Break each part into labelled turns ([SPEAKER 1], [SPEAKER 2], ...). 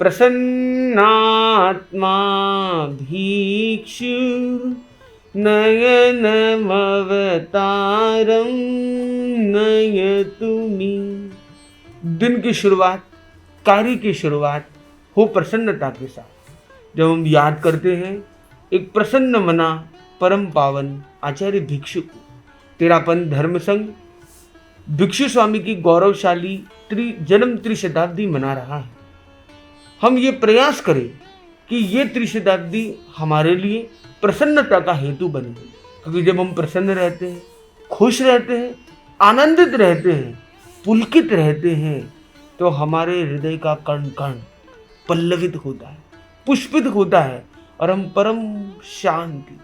[SPEAKER 1] प्रसन्नात्मा भीक्षुर नयनमवतारम नयतुमी। दिन की शुरुआत, कार्य की शुरुआत हो प्रसन्नता के साथ। जब हम याद करते हैं एक प्रसन्न मना परम पावन आचार्य भिक्षु को, तेरापन धर्म संघ भिक्षु स्वामी की गौरवशाली जन्म त्रिशताब्दी मना रहा है। हम ये प्रयास करें कि ये त्रिशताब्दी हमारे लिए प्रसन्नता का हेतु बने, क्योंकि जब हम प्रसन्न रहते हैं, खुश रहते हैं, आनंदित रहते हैं, पुलकित रहते हैं, तो हमारे हृदय का कण कण पल्लवित होता है, पुष्पित होता है और हम परम शांति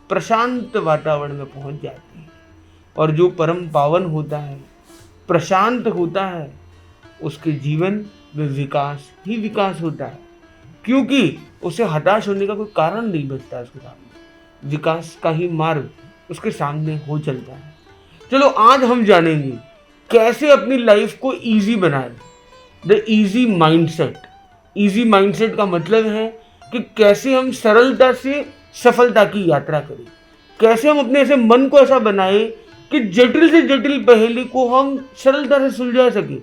[SPEAKER 1] प्रशांत वातावरण में पहुंच जाते हैं। और जो परम पावन होता है, प्रशांत होता है, उसके जीवन में विकास ही विकास होता है, क्योंकि उसे हताश होने का कोई कारण नहीं बचता। उसके सामने विकास का ही मार्ग उसके सामने हो चलता है। चलो आज हम जानेंगे कैसे अपनी लाइफ को इजी बनाएं। The easy mindset. Easy mindset का मतलब है कि कैसे हम सरलता से सफलता की यात्रा करें, कैसे हम अपने ऐसे मन को ऐसा बनाएं कि जटिल से जटिल पहेली को हम सरलता से सुलझा सके।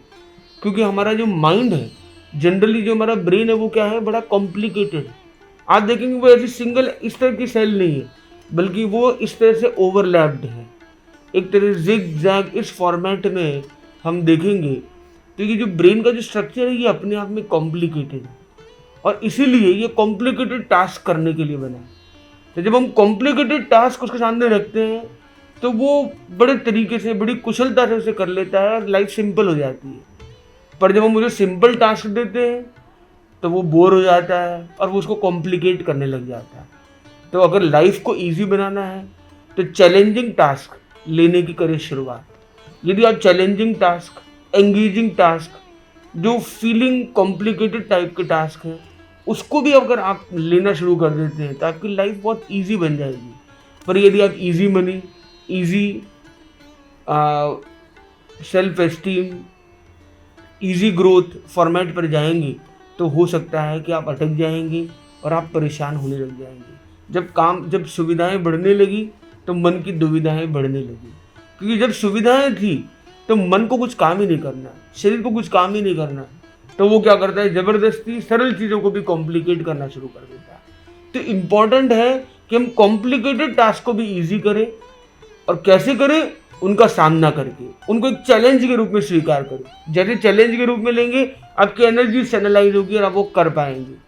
[SPEAKER 1] क्योंकि हमारा जो माइंड है, जनरली जो हमारा ब्रेन है, वो क्या है, बड़ा कॉम्प्लिकेटेड है। आप देखेंगे वो ऐसी सिंगल इस तरह की सेल नहीं है, बल्कि वो इस तरह से ओवरलैप्ड है, एक तरह से जिग जैग इस फॉर्मेट में हम देखेंगे। तो ये जो ब्रेन का जो स्ट्रक्चर है, ये अपने आप में कॉम्प्लिकेटेड है और इसीलिए ये कॉम्प्लिकेटेड टास्क करने के लिए बना है। तो जब हम कॉम्प्लिकेटेड टास्क उसके सामने रखते हैं तो वो बड़े तरीके से, बड़ी कुशलता से उसे कर लेता है और लाइफ सिंपल हो जाती है। पर जब हम मुझे सिंपल टास्क देते हैं तो वो बोर हो जाता है और वो उसको कॉम्प्लिकेट करने लग जाता है। तो अगर लाइफ को इजी बनाना है तो चैलेंजिंग टास्क लेने की करें शुरुआत। यदि आप चैलेंजिंग टास्क, एंगेजिंग टास्क, जो फीलिंग कॉम्प्लिकेटेड टाइप के टास्क हैं, उसको भी अगर आप लेना शुरू कर देते हैं तो आपकी लाइफ बहुत ईजी बन जाएगी। पर यदि आप easy money, easy self esteem, easy growth format पर जाएंगे तो हो सकता है कि आप अटक जाएंगे और आप परेशान होने लग जाएंगे। जब सुविधाएं बढ़ने लगी तो मन की दुविधाएं बढ़ने लगी, क्योंकि जब सुविधाएं थी तो मन को कुछ काम ही नहीं करना, शरीर को कुछ काम ही नहीं करना, तो वो क्या करता है, जबरदस्ती सरल चीज़ों को भी कॉम्प्लिकेट करना शुरू कर देता है। तो इम्पॉर्टेंट है कि हम कॉम्प्लिकेटेड टास्क को भी ईजी करें। और कैसे करें, उनका सामना करके, उनको एक चैलेंज के रूप में स्वीकार करें। जैसे चैलेंज के रूप में लेंगे, आपकी एनर्जी चैनलाइज होगी और आप वो कर पाएंगे।